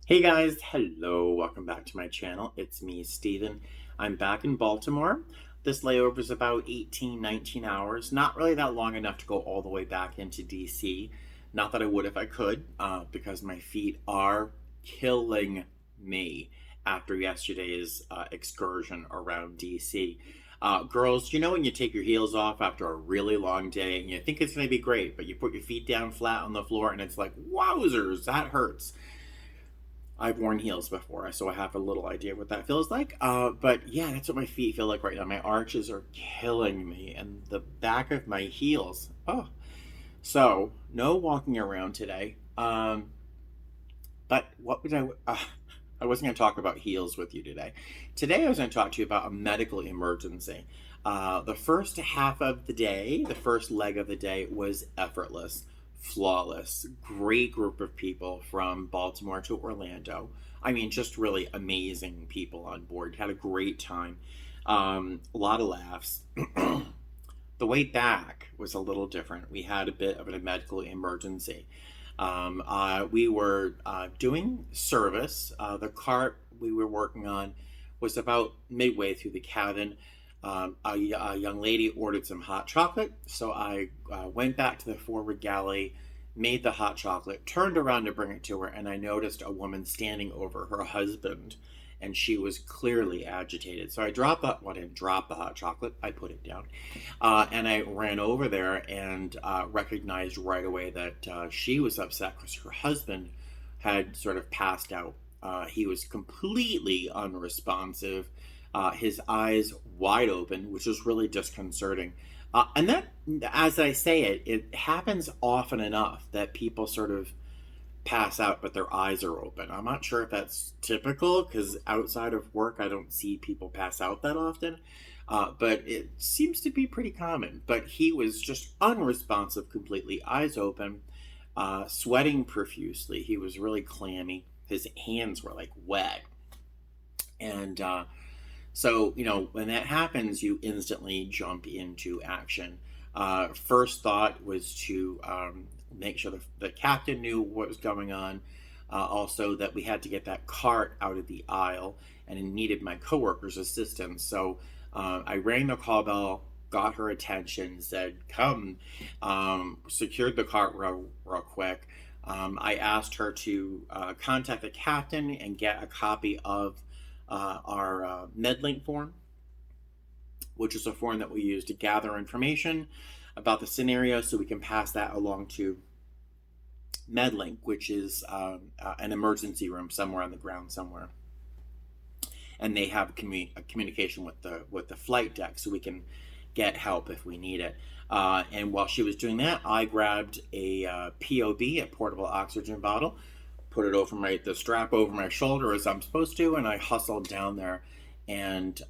Hey guys, hello, welcome back to my channel. It's me, Steven. I'm back in Baltimore. This layover is about 18, 19 hours. Not really that long enough to go all the way back into DC. Not that I would if I could, because my feet are killing me after yesterday's excursion around DC. Girls, you know when you take your heels off after a really long day and you think it's going to be great, but you put your feet down flat on the floor and it's like, wowzers, that hurts. I've worn heels before, so I have a little idea what that feels like. But yeah, that's what my feet feel like right now. My arches are killing me, and the back of my heels. Oh, so no walking around today. But what would I? I wasn't going to talk about heels with you today. Today, I was going to talk to you about a medical emergency. The first half of the day, the first leg of the day, was effortless, flawless, great group of people from Baltimore to Orlando. I mean, just really amazing people on board. Had a great time. A lot of laughs. The way back was a little different. We had a bit of a medical emergency. We were doing service. The cart we were working on was about midway through the cabin. A young lady ordered some hot chocolate, so I went back to the forward galley, made the hot chocolate, turned around to bring it to her, and I noticed a woman standing over her husband, and she was clearly agitated. So I dropped that one and dropped the hot chocolate. I put it down, and I ran over there and recognized right away that she was upset because her husband had sort of passed out. He was completely unresponsive, his eyes wide open, which was really disconcerting. And that, as I say it, it happens often enough that people sort of pass out, but their eyes are open. I'm not sure if that's typical because outside of work, I don't see people pass out that often. But it seems to be pretty common. But he was just unresponsive completely, eyes open, sweating profusely. He was really clammy. His hands were like wet. And so, when that happens, you instantly jump into action. First thought was to make sure the captain knew what was going on. Also, that we had to get that cart out of the aisle and it needed my coworker's assistance. So I rang the call bell, got her attention, said, come, secured the cart real quick. I asked her to contact the captain and get a copy of our MedLink form, which is a form that we use to gather information about the scenario so we can pass that along to MedLink, which is an emergency room somewhere on the ground somewhere. And they have a communication with the flight deck so we can get help if we need it. And while she was doing that, I grabbed a POB, a portable oxygen bottle, put it over the strap over my shoulder as I'm supposed to, and I hustled down there. And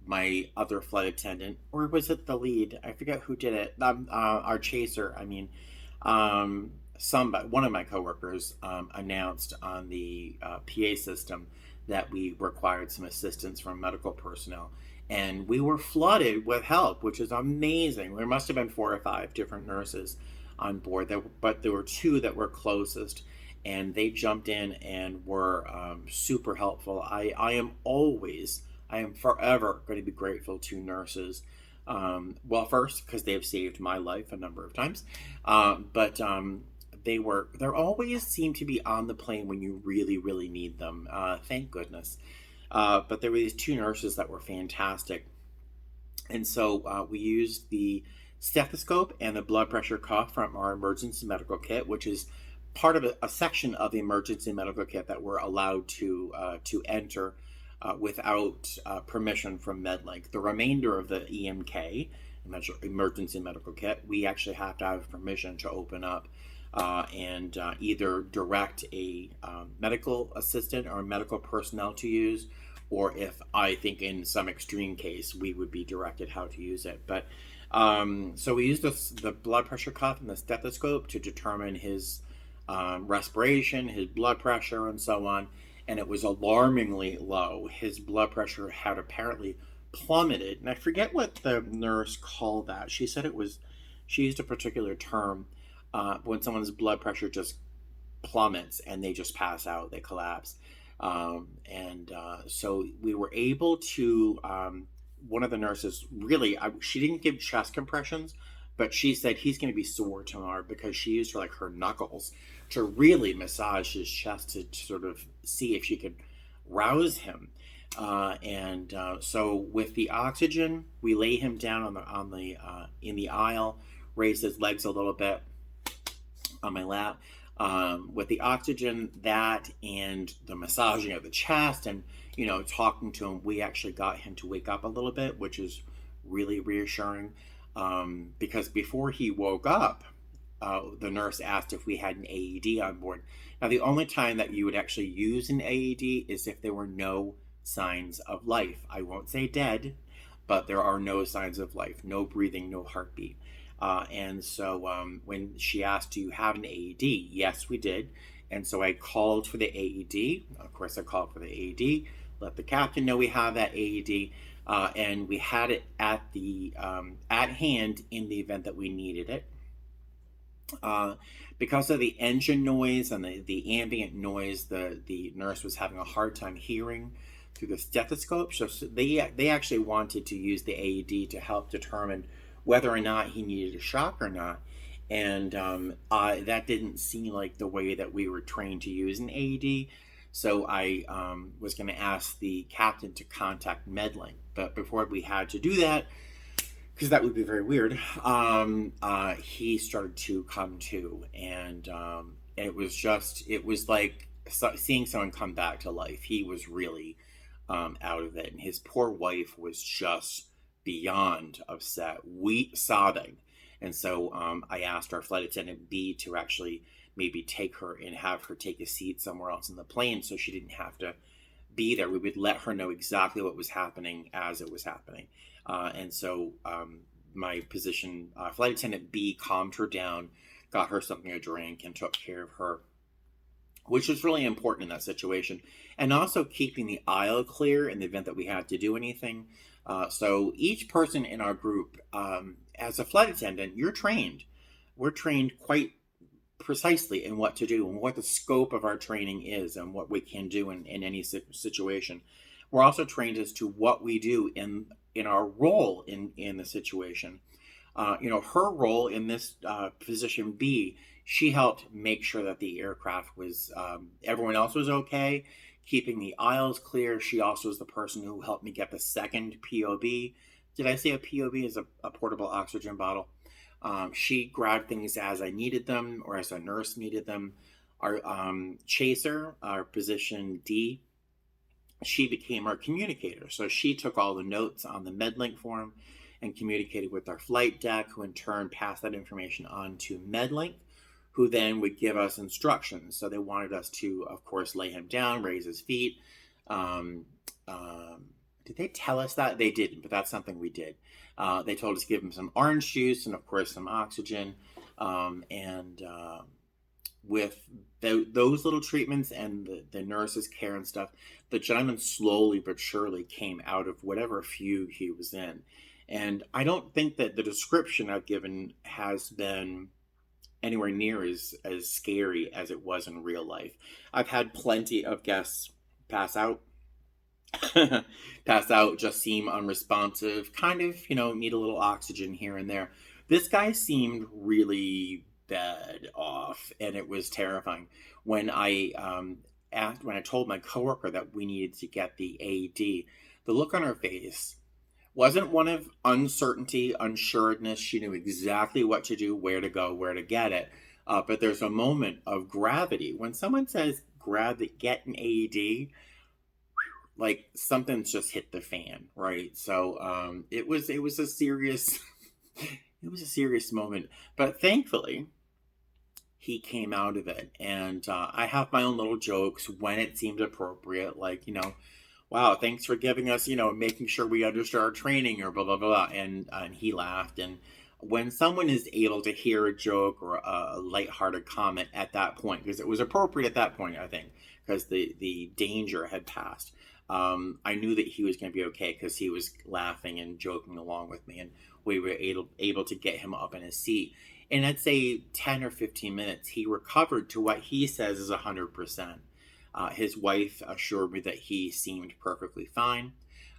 my other flight attendant, or was it the lead? I forget who did it. Our chaser. I mean, somebody, one of my coworkers, announced on the PA system that we required some assistance from medical personnel. And we were flooded with help, which is amazing. There must have been 4 or 5 different nurses on board, but there were 2 that were closest, and they jumped in and were super helpful. I am forever going to be grateful to nurses. Well, first, because they have saved my life a number of times, but they always seem to be on the plane when you really, really need them. Thank goodness. But there were these 2 nurses that were fantastic. And so we used the stethoscope and the blood pressure cuff from our emergency medical kit, which is part of a section of the emergency medical kit that we're allowed to enter without permission from MedLink. The remainder of the EMK, emergency medical kit, we actually have to have permission to open up and either direct a medical assistant or medical personnel to use, or if I think in some extreme case, we would be directed how to use it. But so we used the blood pressure cuff and the stethoscope to determine his respiration, his blood pressure, and so on. And it was alarmingly low. His blood pressure had apparently plummeted. And I forget what the nurse called that. She said she used a particular term when someone's blood pressure just plummets and they just pass out, they collapse. So we were able to, one of the nurses really, she didn't give chest compressions, but she said he's going to be sore tomorrow, because she used like her knuckles to really massage his chest to sort of see if she could rouse him. So with the oxygen, we lay him down in the aisle, raise his legs a little bit on my lap. With the oxygen, that and the massaging of the chest, and talking to him, we actually got him to wake up a little bit, which is really reassuring. Because before he woke up, the nurse asked if we had an AED on board. Now, the only time that you would actually use an AED is if there were no signs of life. I won't say dead, but there are no signs of life, no breathing, no heartbeat. When she asked, do you have an AED? Yes, we did. And so I called for the AED. Of course, I called for the AED, let the captain know we have that AED, and we had it at hand in the event that we needed it. Because of the engine noise and the ambient noise, the nurse was having a hard time hearing through the stethoscope. So they actually wanted to use the AED to help determine whether or not he needed a shock or not. And that didn't seem like the way that we were trained to use an AED. So I was going to ask the captain to contact Medlink. But before we had to do that, because that would be very weird, he started to come to. And it was like seeing someone come back to life. He was really out of it. And his poor wife was just beyond upset, sobbing. And so I asked our flight attendant B to actually maybe take her and have her take a seat somewhere else in the plane, so she didn't have to be there. We would let her know exactly what was happening as it was happening. My position, flight attendant B, calmed her down, got her something to drink, and took care of her, which was really important in that situation. And also keeping the aisle clear in the event that we had to do anything. So each person in our group, as a flight attendant, you're trained. We're trained quite precisely in what to do and what the scope of our training is and what we can do in any situation. We're also trained as to what we do in our role in the situation. Her role in this position B, she helped make sure that the aircraft was, everyone else was okay, keeping the aisles clear. She also is the person who helped me get the second POB. Did I say a POB is a portable oxygen bottle? She grabbed things as I needed them or as a nurse needed them. Our chaser, our position D, she became our communicator. So she took all the notes on the Medlink form and communicated with our flight deck, who in turn passed that information on to Medlink, who then would give us instructions. So they wanted us to, of course, lay him down, raise his feet. Did they tell us that? They didn't, but that's something we did. They told us to give him some orange juice and, of course, some oxygen. With those little treatments and the nurse's care and stuff, the gentleman slowly but surely came out of whatever fugue he was in. And I don't think that the description I've given has been anywhere near as scary as it was in real life. I've had plenty of guests pass out, just seem unresponsive, kind of, need a little oxygen here and there. This guy seemed really bad off, and it was terrifying. When I told my coworker that we needed to get the AED, the look on her face wasn't one of uncertainty, unsureness. She knew exactly what to do, where to go, where to get it. But there's a moment of gravity. When someone says, get an AED, like something's just hit the fan, right? So it was a serious moment. But thankfully, he came out of it. And I have my own little jokes when it seemed appropriate, like, wow, thanks for giving us, making sure we understood our training, or blah, blah, blah. And he laughed. And when someone is able to hear a joke or a lighthearted comment at that point, because it was appropriate at that point, I think, because the danger had passed, I knew that he was going to be okay, because he was laughing and joking along with me, and we were able to get him up in his seat. In, I'd say, 10 or 15 minutes, he recovered to what he says is 100%. His wife assured me that he seemed perfectly fine.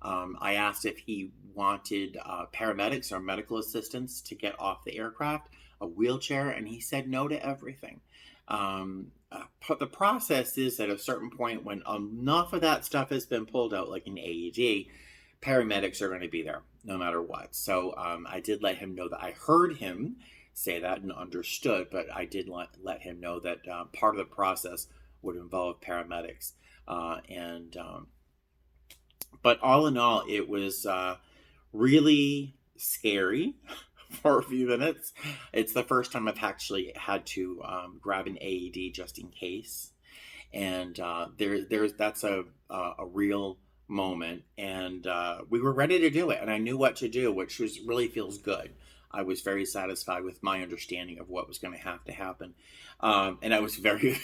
I asked if he wanted paramedics or medical assistants to get off the aircraft, a wheelchair, and he said no to everything. But the process is at a certain point when enough of that stuff has been pulled out, like an AED, paramedics are going to be there no matter what. So I did let him know that I heard him say that and understood, but I did let him know that part of the process would involve paramedics. And But all in all, it was really scary for a few minutes. It's the first time I've actually had to grab an AED just in case, and there's that's a real moment, and we were ready to do it, and I knew what to do, which was really feels good. I was very satisfied with my understanding of what was going to have to happen, and I was very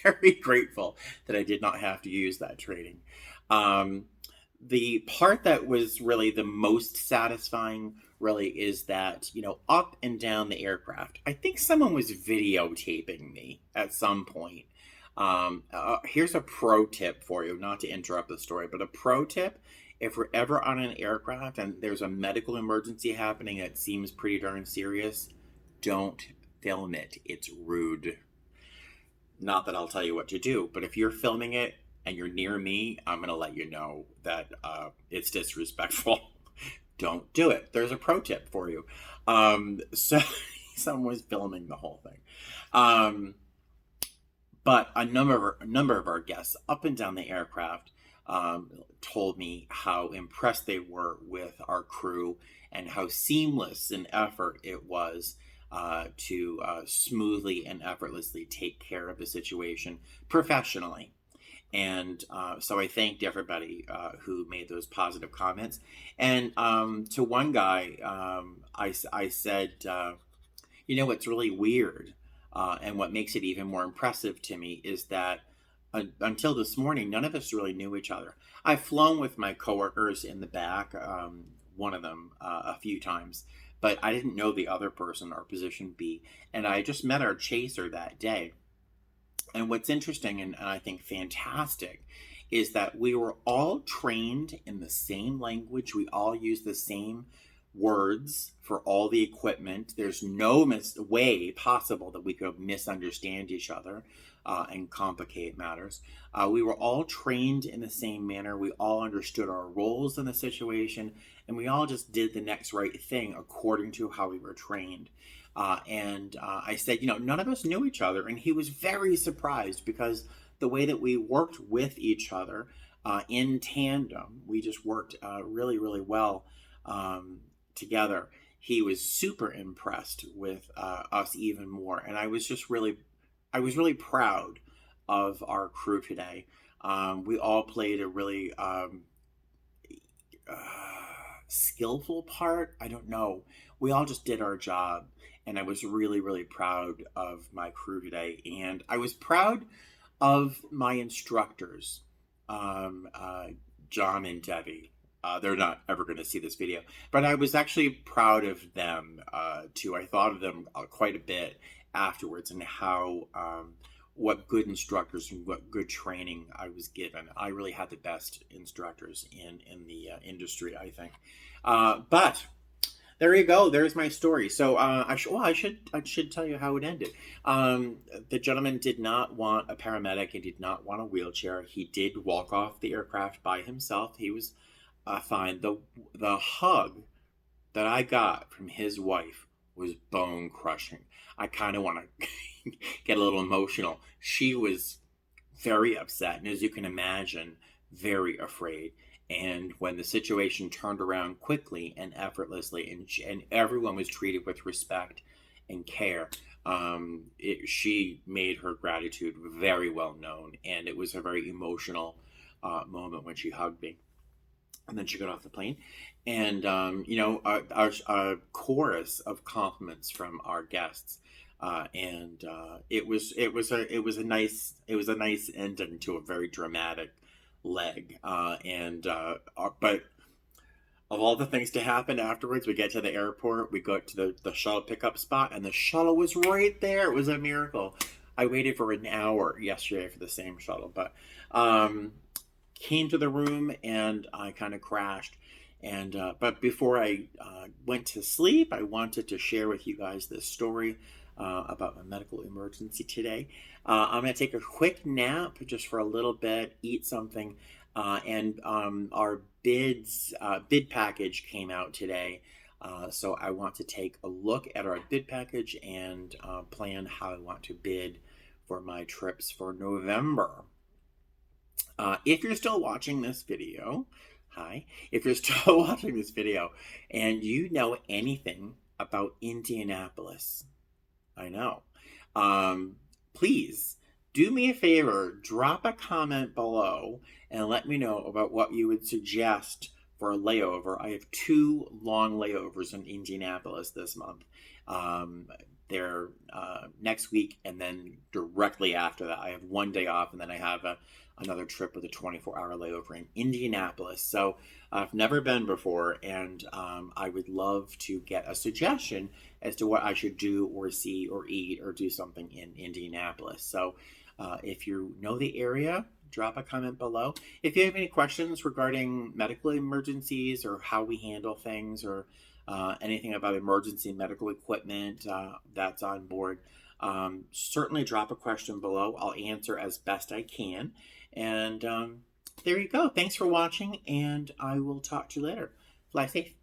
very grateful that I did not have to use that training. Um, the part that was really the most satisfying really is that, up and down the aircraft, I think someone was videotaping me at some point. Here's a pro tip for you, not to interrupt the story, but a pro tip: if we're ever on an aircraft and there's a medical emergency happening that seems pretty darn serious, don't film it. It's rude. Not that I'll tell you what to do, but if you're filming it and you're near me, I'm going to let you know that it's disrespectful. Don't do it. There's a pro tip for you. So someone was filming the whole thing. But a number of our guests up and down the aircraft told me how impressed they were with our crew and how seamless an effort it was to smoothly and effortlessly take care of the situation professionally. And so I thanked everybody who made those positive comments. And to one guy, I said, what's really weird and what makes it even more impressive to me is that until this morning, none of us really knew each other. I've flown with my coworkers in the back, one of them a few times, but I didn't know the other person or position B. And I just met our chaser that day. And what's interesting and I think fantastic is that we were all trained in the same language. We all use the same words for all the equipment. There's no way possible that we could misunderstand each other and complicate matters. We were all trained in the same manner. We all understood our roles in the situation, and we all just did the next right thing according to how we were trained. And I said, none of us knew each other. And he was very surprised because the way that we worked with each other in tandem, we just worked really, really well together. He was super impressed with us even more. And I was really proud of our crew today. We all played a really skillful part. I don't know. We all just did our job. And I was really, really proud of my crew today. And I was proud of my instructors, John and Debbie. They're not ever going to see this video, but I was actually proud of them too. I thought of them quite a bit afterwards and how what good instructors and what good training I was given. I really had the best instructors in the industry, I think. But there you go. There's my story. So I should tell you how it ended. The gentleman did not want a paramedic. He did not want a wheelchair. He did walk off the aircraft by himself. He was fine. The hug that I got from his wife was bone crushing. I kind of want to get a little emotional. She was very upset, and as you can imagine, very afraid. And when the situation turned around quickly and effortlessly, and everyone was treated with respect and care, she made her gratitude very well known. And it was a very emotional moment when she hugged me. And then she got off the plane, and a chorus of compliments from our guests, and it was a nice ending to a very dramatic leg, but of all the things to happen afterwards, we get to the airport, we go to the shuttle pickup spot, and the shuttle was right there. It was a miracle. I waited for an hour yesterday for the same shuttle, but um, came to the room and I kind of crashed. And but before I went to sleep, I wanted to share with you guys this story about my medical emergency today. I'm going to take a quick nap just for a little bit, eat something, and our bid package came out today. So I want to take a look at our bid package and plan how I want to bid for my trips for November. If you're still watching this video, hi. If you're still watching this video and you know anything about Indianapolis, I know. Um, Please do me a favor, drop a comment below and let me know about what you would suggest for a layover. I have 2 long layovers in Indianapolis this month. Um, they're next week, and then directly after that, I have 1 day off, and then I have another trip with a 24-hour layover in Indianapolis. So I've never been before, and I would love to get a suggestion as to what I should do or see or eat or do something in Indianapolis. So if you know the area, drop a comment below. If you have any questions regarding medical emergencies or how we handle things, or anything about emergency medical equipment that's on board, certainly drop a question below. I'll answer as best I can. And there you go. Thanks for watching, and I will talk to you later. Fly safe.